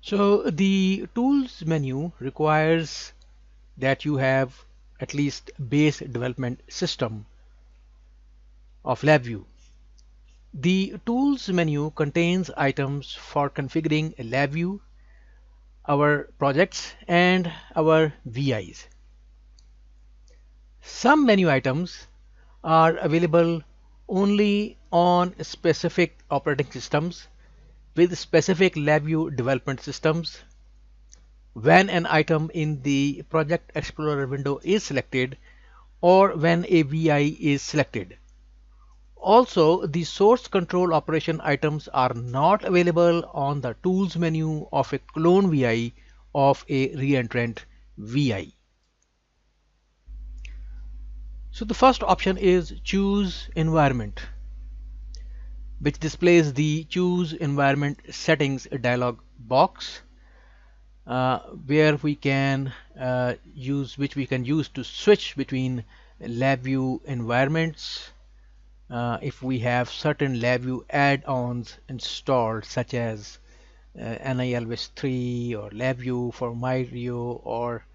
So the tools menu requires that you have at least base development system of LabVIEW. The tools menu contains items for configuring LabVIEW, our projects and our VIs. Some menu items are available only on specific operating systems with specific LabVIEW development systems. When an item in the Project Explorer window is selected or when a VI is selected. Also, the source control operation items are not available on the tools menu of a clone VI of a reentrant VI. So the first option is choose environment, which displays the choose environment settings dialog box, where we can which we can use to switch between LabVIEW environments if we have certain LabVIEW add-ons installed, such as NILVIS 3 or LabVIEW for MyRio or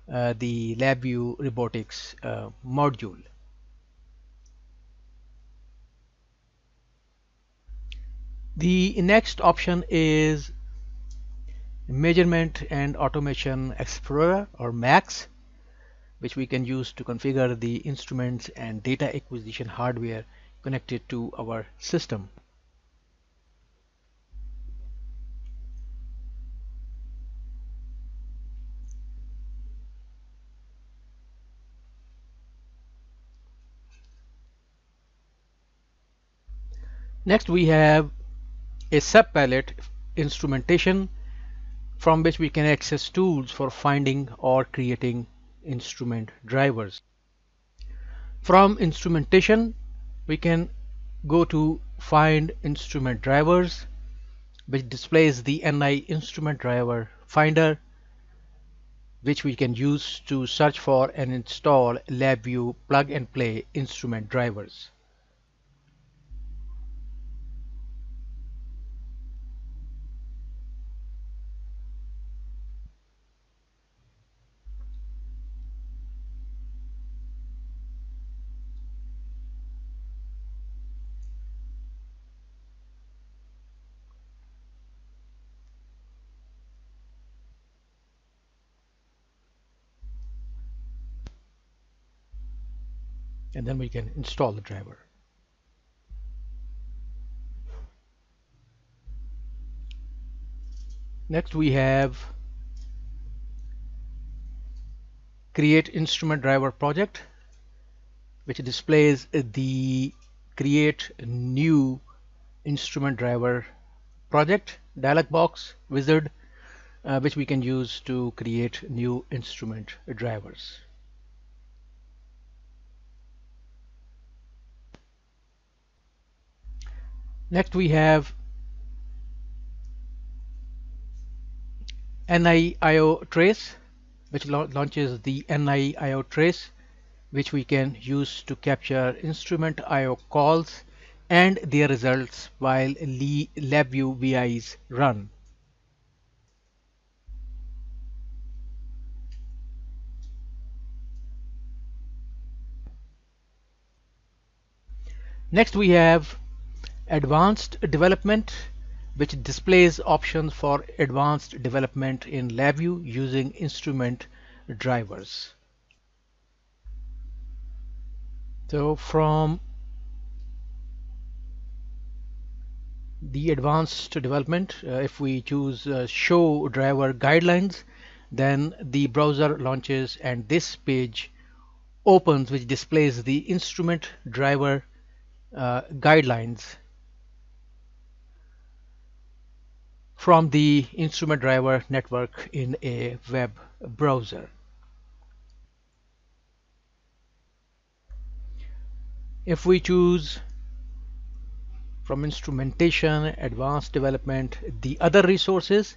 the LabVIEW robotics module. The next option is Measurement and Automation Explorer or MAX, which we can use to configure the instruments and data acquisition hardware connected to our system. Next, we have a subpalette Instrumentation, from which we can access tools for finding or creating instrument drivers. From Instrumentation, we can go to Find Instrument Drivers, which displays the NI Instrument Driver Finder, which we can use to search for and install LabVIEW plug-and-play instrument drivers. And then we can install the driver. Next, we have Create Instrument Driver Project, which displays the Create New Instrument Driver Project dialog box wizard, which we can use to create new instrument drivers. Next, we have NIIO trace, which launches the NIIO trace, which we can use to capture instrument IO calls and their results while LabVIEW VIs run. Next, we have Advanced Development, which displays options for advanced development in LabVIEW using instrument drivers. So from the advanced development, if we choose show driver guidelines, then the browser launches and this page opens, which displays the instrument driver guidelines from the instrument driver network in a web browser. If we choose from Instrumentation, Advanced Development, the other resources,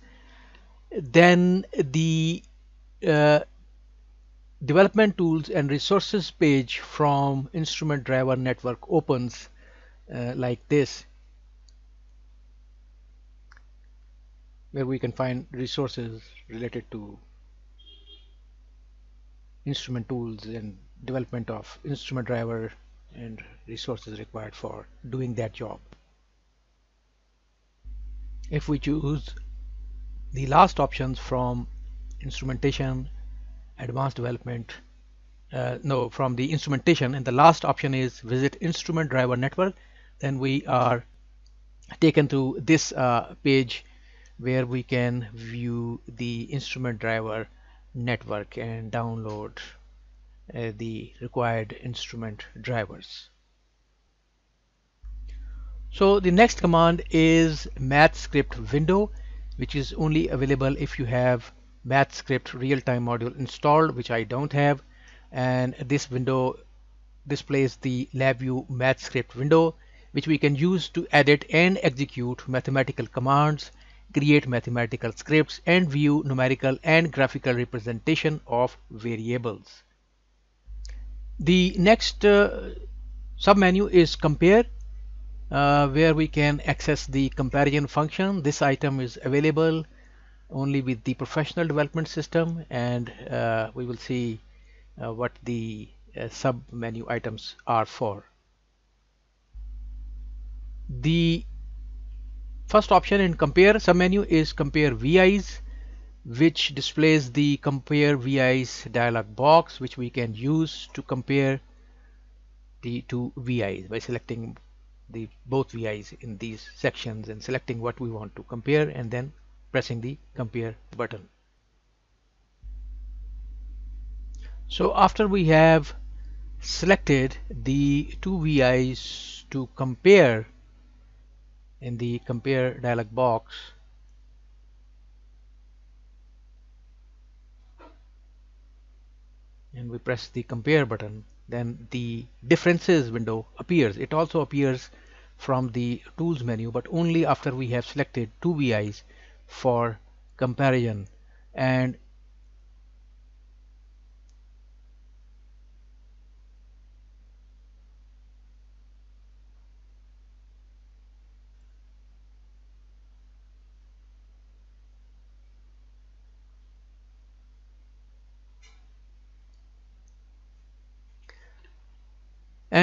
then the Development Tools and Resources page from Instrument Driver Network opens like this. where we can find resources related to instrument tools and development of instrument driver and resources required for doing that job. If we choose the last options from instrumentation, advanced development, no, from the instrumentation, and the last option is visit instrument driver network, then we are taken to this page where we can view the instrument driver network and download the required instrument drivers. So the next command is math script window, which is only available if you have math script real-time module installed, which I don't have. And this window displays the LabVIEW math script window, which we can use to edit and execute mathematical commands, create mathematical scripts, and view numerical and graphical representation of variables. The next submenu is compare, where we can access the comparison function. This item is available only with the professional development system, and we will see what the sub-menu items are for. The first option in compare submenu is compare VIs, which displays the compare VIs dialog box, which we can use to compare the two VIs by selecting the both VIs in these sections and selecting what we want to compare and then pressing the compare button. So after we have selected the two VIs to compare in the compare dialog box, and we press the compare button, then the differences window appears. It also appears from the tools menu, but only after we have selected two VIs for comparison. And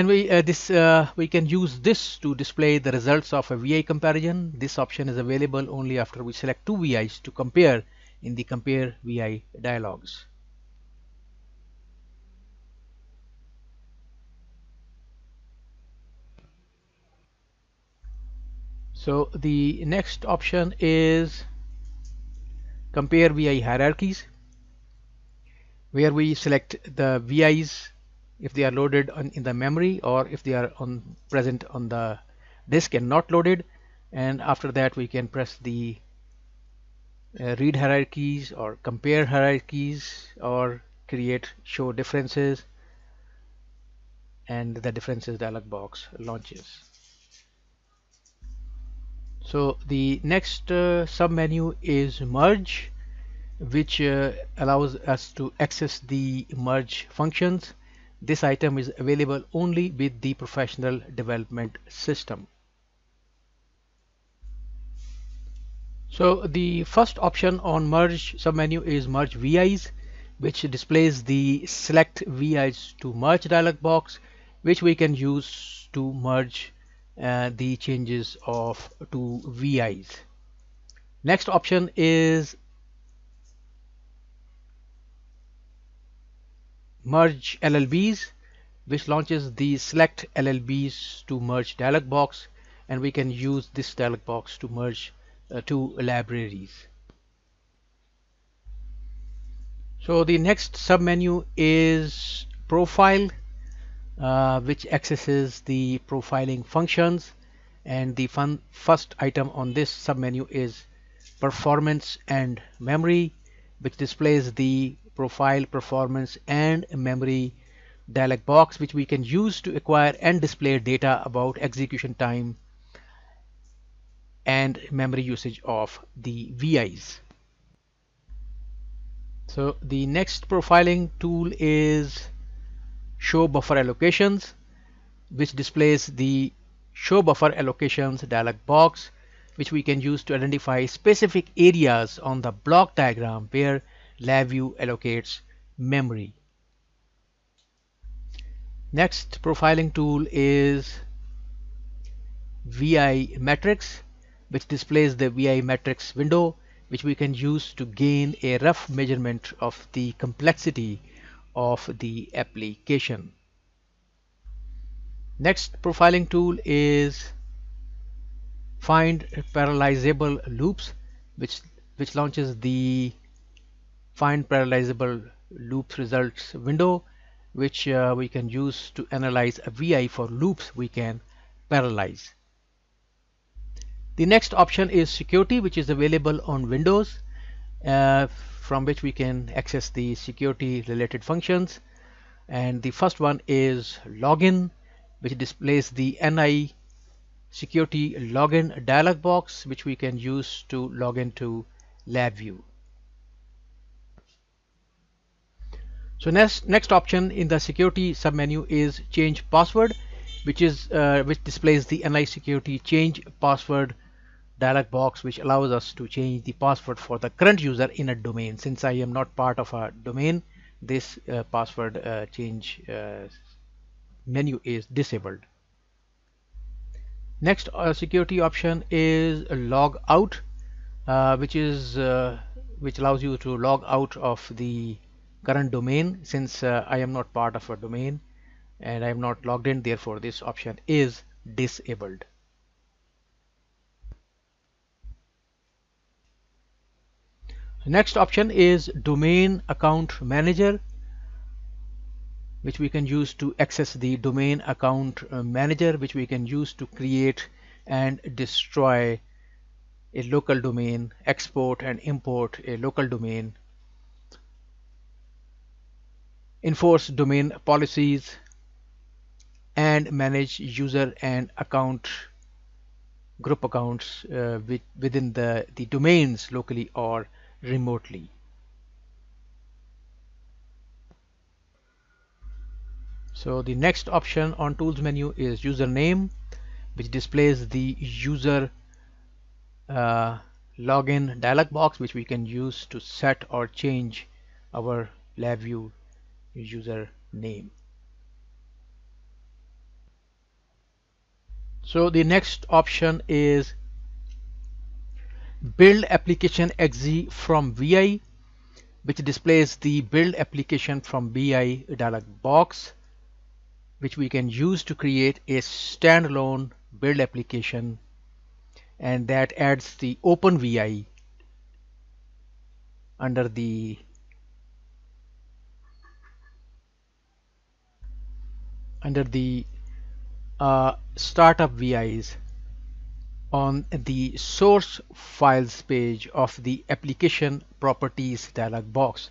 we can use this to display the results of a VI comparison. This option is available only after we select two VIs to compare in the compare VI dialogs. So the next option is compare VI hierarchies, where we select the VIs if they are loaded in the memory or if they are present on the disk and not loaded, and after that we can press the read hierarchies or compare hierarchies or create show differences, and the differences dialog box launches. So the next submenu is merge, which allows us to access the merge functions. This item is available only with the professional development system. So the first option on merge submenu is merge VIs, which displays the select VIs to merge dialog box, which we can use to merge the changes of two VIs. Next option is merge LLBs, which launches the select LLBs to merge dialog box, and we can use this dialog box to merge two libraries. So the next submenu is profile, which accesses the profiling functions, and the first item on this submenu is performance and memory, which displays the profile, performance and memory dialog box, which we can use to acquire and display data about execution time and memory usage of the VIs. So the next profiling tool is show buffer allocations, which displays the show buffer allocations dialog box, which we can use to identify specific areas on the block diagram where LabVIEW allocates memory. Next profiling tool is VI matrix, which displays the VI matrix window, which we can use to gain a rough measurement of the complexity of the application. Next profiling tool is find parallelizable loops, which launches the find parallelizable loops results window, which we can use to analyze a VI for loops we can parallelize. The next option is security, which is available on Windows, from which we can access the security related functions. And the first one is login, which displays the NI security login dialog box, which we can use to log into LabVIEW. So next option in the security submenu is change password, which displays the NI security change password dialog box, which allows us to change the password for the current user in a domain. Since I am not part of a domain, this password change menu is disabled. Next security option is log out, which allows you to log out of the current domain. Since I am not part of a domain and I am not logged in, therefore this option is disabled. Next option is domain account manager, which we can use to access the domain account manager, which we can use to create and destroy a local domain, export and import a local domain, enforce domain policies, and manage user and account group accounts within the domains locally or remotely. So the next option on tools menu is username, which displays the user login dialog box, which we can use to set or change our LabVIEW user name. So the next option is build application exe from VI, which displays the build application from VI dialog box, which we can use to create a standalone build application, and that adds the open VI under the startup VIs on the source files page of the application properties dialog box.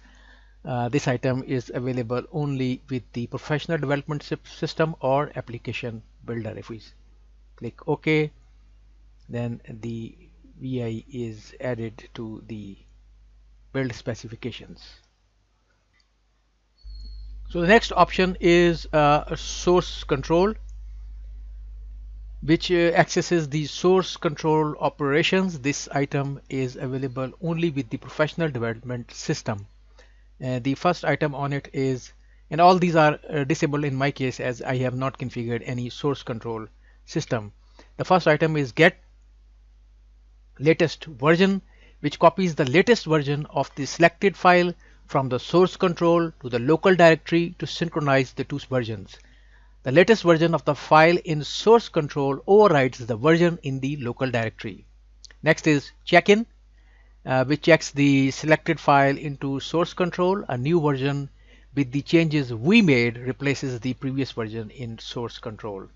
This item is available only with the professional development system or application builder. If we click OK, then the VI is added to the build specifications. So the next option is source control, which accesses the source control operations. This item is available only with the professional development system. The first item on it is, and all these are disabled in my case as I have not configured any source control system. The first item is get latest version, which copies the latest version of the selected file from the source control to the local directory to synchronize the two versions. The latest version of the file in source control overrides the version in the local directory. Next is check-in, which checks the selected file into source control. A new version with the changes we made replaces the previous version in source control.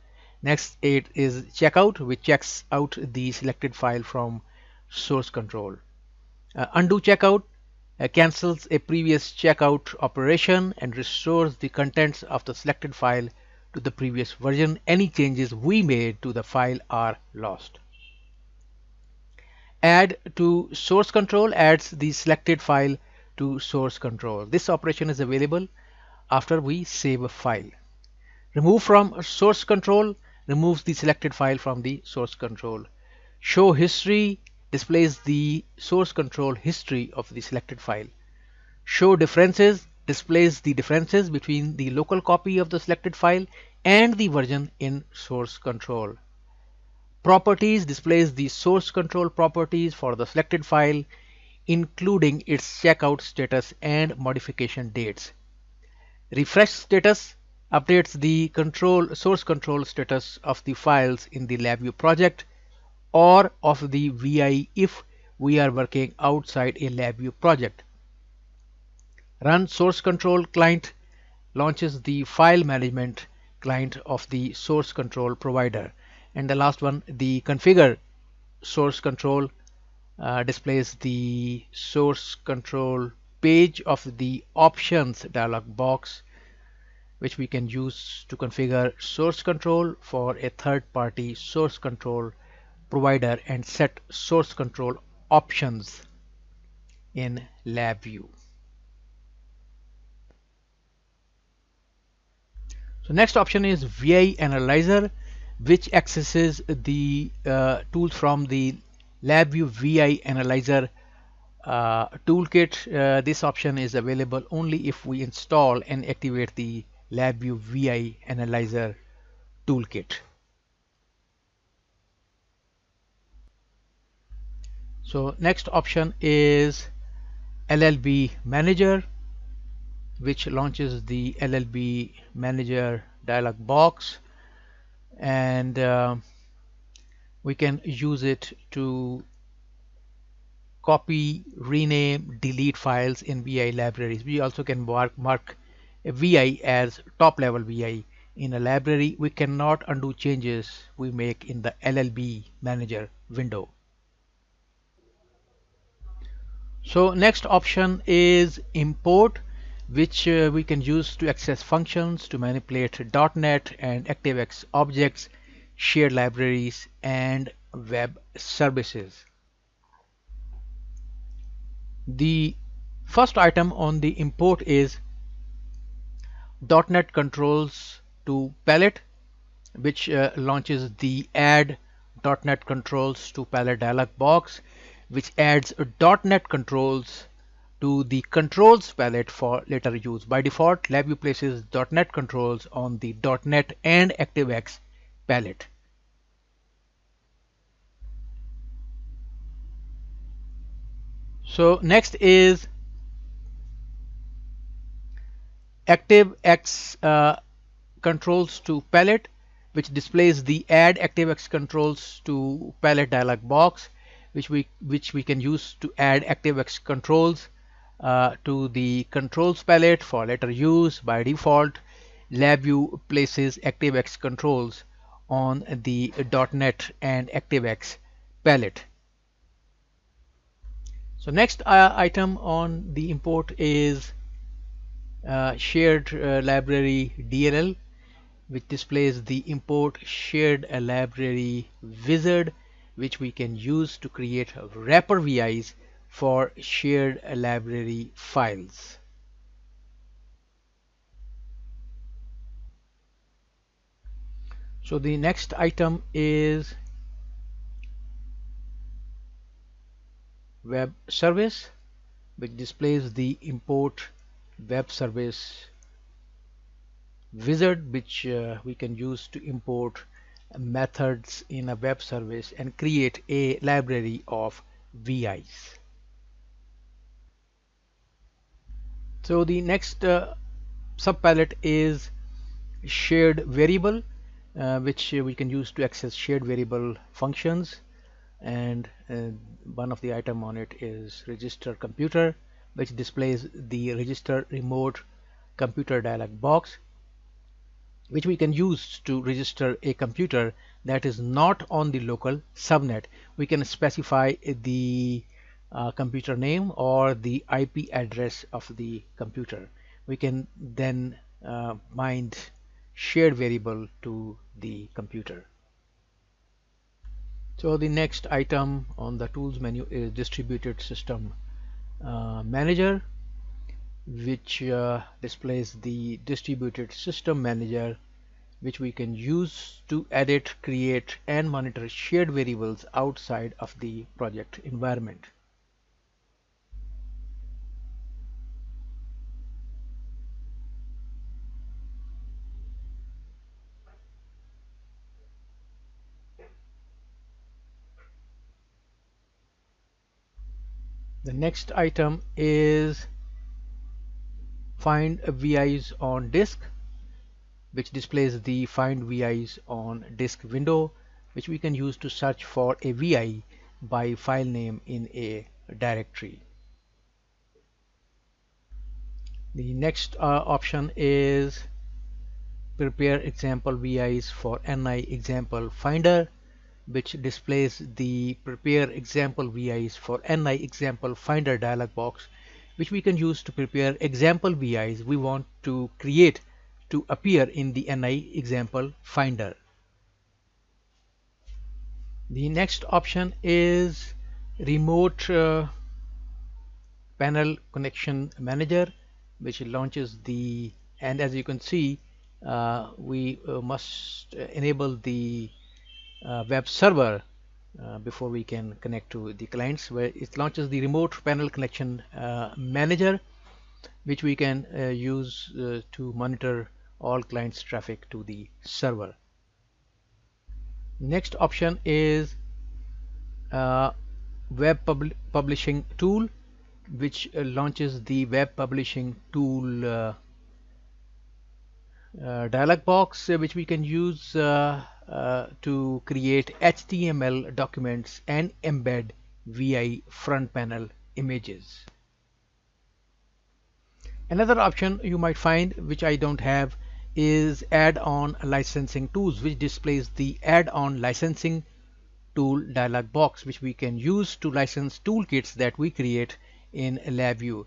Next it is checkout, which checks out the selected file from source control. Undo checkout cancels a previous checkout operation and restores the contents of the selected file to the previous version. Any changes we made to the file are lost. Add to source control adds the selected file to source control. This operation is available after we save a file. Remove from source control removes the selected file from the source control. Show history displays the source control history of the selected file. Show differences displays the differences between the local copy of the selected file and the version in source control. Properties displays the source control properties for the selected file, including its checkout status and modification dates. Refresh status updates the source control status of the files in the LabVIEW project or of the VI if we are working outside a LabVIEW project. Run source control client launches the file management client of the source control provider. And the last one, the configure source control displays the source control page of the options dialog box, which we can use to configure source control for a third-party source control provider and set source control options in LabVIEW. So next option is VI Analyzer, which accesses the tools from the LabVIEW VI Analyzer toolkit. This option is available only if we install and activate the LabVIEW VI Analyzer toolkit. So next option is LLB Manager, which launches the LLB Manager dialog box, and we can use it to copy, rename, delete files in VI libraries. We also can mark a VI as top level VI in a library. We cannot undo changes we make in the LLB Manager window. So next option is import, which we can use to access functions, to manipulate .NET and ActiveX objects, shared libraries, and web services. The first item on the import is .NET controls to palette, which launches the add .NET controls to palette dialog box, which adds .NET controls to the controls palette for later use. By default, LabVIEW places .NET controls on the .NET and ActiveX palette. So next is ActiveX controls to palette, which displays the add ActiveX controls to palette dialog box, which we can use to add ActiveX controls to the controls palette for later use. By default, LabVIEW places ActiveX controls on the .NET and ActiveX palette. So next item on the import is shared library DLL, which displays the import shared library wizard, which we can use to create wrapper VIs for shared library files. So the next item is web service, which displays the import web service wizard, which we can use to import methods in a web service and create a library of VIs. So the next subpalette is shared variable, which we can use to access shared variable functions, and one of the item on it is register computer, which displays the register remote computer dialog box, which we can use to register a computer that is not on the local subnet. We can specify the computer name or the IP address of the computer. We can then bind shared variable to the computer. So the next item on the tools menu is distributed system manager, which displays the distributed system manager which we can use to edit, create, and monitor shared variables outside of the project environment. The next item is Find VIs on disk, which displays the Find VIs on disk window, which we can use to search for a VI by file name in a directory. The next option is Prepare example VIs for NI example finder, which displays the Prepare example VIs for NI example finder dialog box, which we can use to prepare example VIs we want to create to appear in the NI example finder. The next option is Remote Panel Connection Manager, which launches the, and as you can see, we must enable the web server before we can connect to the clients, where it launches the Remote Panel Connection Manager, which we can use to monitor all clients traffic to the server. Next option is Web Publishing Tool, which launches the Web Publishing Tool dialog box, which we can use to create HTML documents and embed VI front panel images. Another option you might find, which I don't have, is Add-on Licensing Tools, which displays the Add-on Licensing Tool dialog box, which we can use to license toolkits that we create in LabVIEW.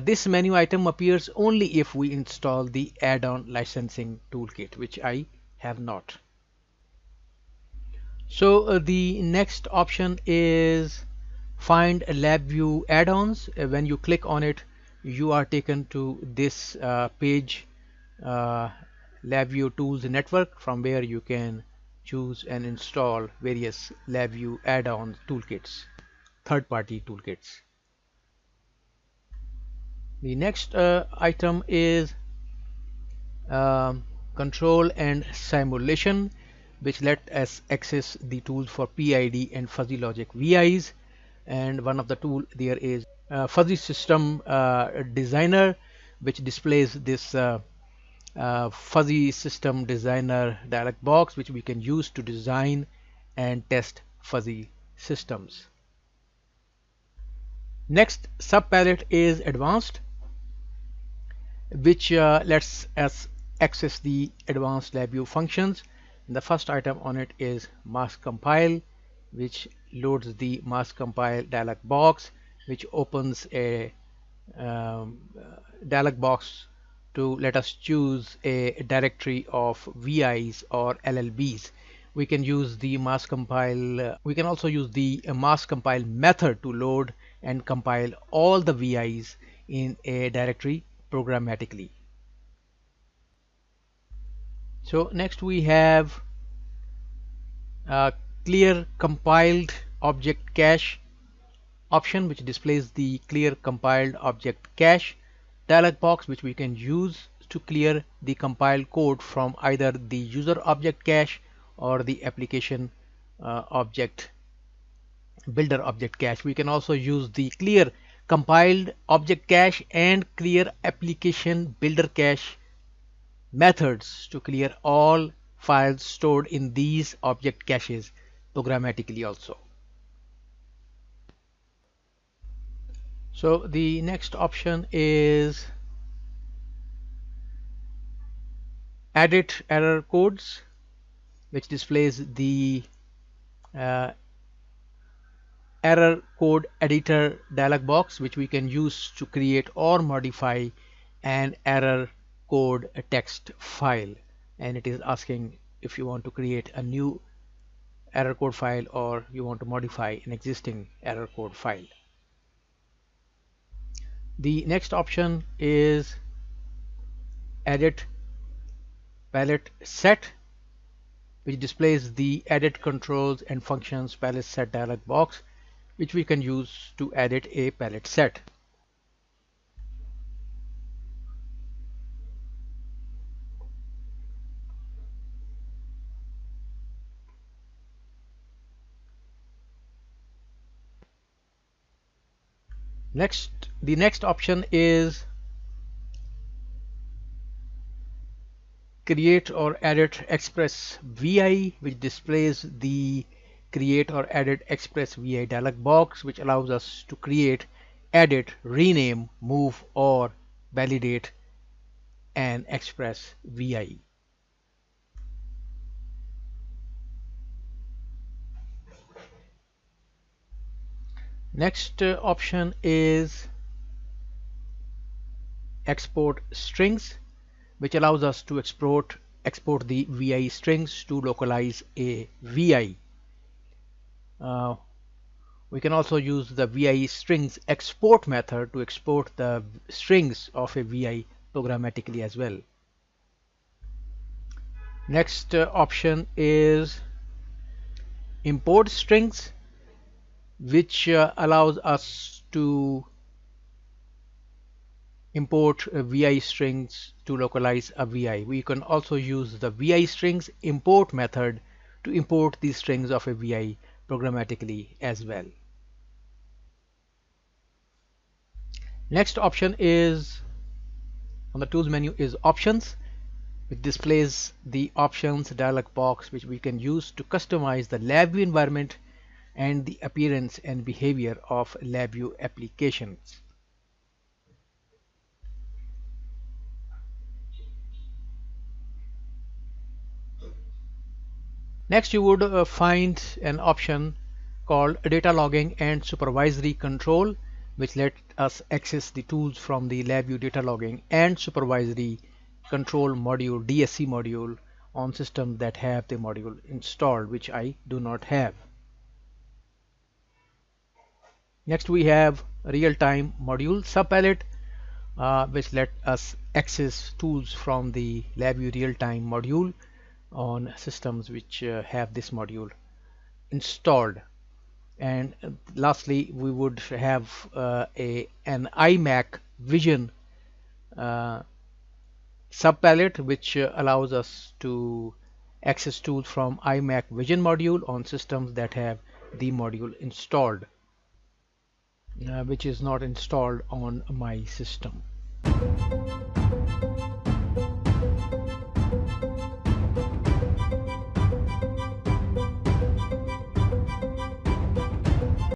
This menu item appears only if we install the add-on licensing toolkit, which I have not. So the next option is Find LabVIEW add-ons. When you click on it, you are taken to this page, LabVIEW Tools Network, from where you can choose and install various LabVIEW add-on toolkits, third-party toolkits. The next item is Control and Simulation, which let us access the tools for PID and fuzzy logic VIs. And one of the tool there is Fuzzy System Designer, which displays this Fuzzy System Designer dialog box, which we can use to design and test fuzzy systems. Next subpalette is Advanced, which lets us access the advanced LabVIEW functions. The first item on it is Mask Compile, which loads the Mask Compile dialog box, which opens a dialog box to let us choose a directory of VIs or LLBs. We can use the mask compile. We can also use the mask compile method to load and compile all the VIs in a directory programmatically. So next we have Clear Compiled Object Cache option, which displays the Clear Compiled Object Cache dialog box, which we can use to clear the compiled code from either the user object cache or the application object builder object cache. We can also use the Clear Compiled Object Cache and Clear Application Builder Cache methods to clear all files stored in these object caches programmatically also. So the next option is Edit Error Codes, which displays the Error Code Editor dialog box, which we can use to create or modify an error code text file. And it is asking if you want to create a new error code file or you want to modify an existing error code file. The next option is Edit Palette Set, which displays the edit controls and functions palette set dialog box, which we can use to edit a palette set. The next option is create or edit express VI, which displays the create or edit express VI dialog box, which allows us to create, edit, rename, move, or validate an express VI. Next option is export strings, which allows us to export the VI strings to localize a VI. We can also use the VI strings export method to export the strings of a VI programmatically as well. Next option is import strings, which allows us to import VI strings to localize a VI. We can also use the VI strings import method to import the strings of a VI programmatically as well. Next option is on the tools menu is options, which displays the options dialog box, which we can use to customize the LabVIEW environment and the appearance and behavior of LabVIEW applications. Next, you would find an option called data logging and supervisory control, which let us access the tools from the LabVIEW data logging and supervisory control module, DSC module, on systems that have the module installed, which I do not have. Next, we have real-time module subpalette, which let us access tools from the LabVIEW real-time module on systems which have this module installed. And lastly, we would have an iMac Vision subpalette, which allows us to access tools from iMac Vision module on systems that have the module installed, which is not installed on my system.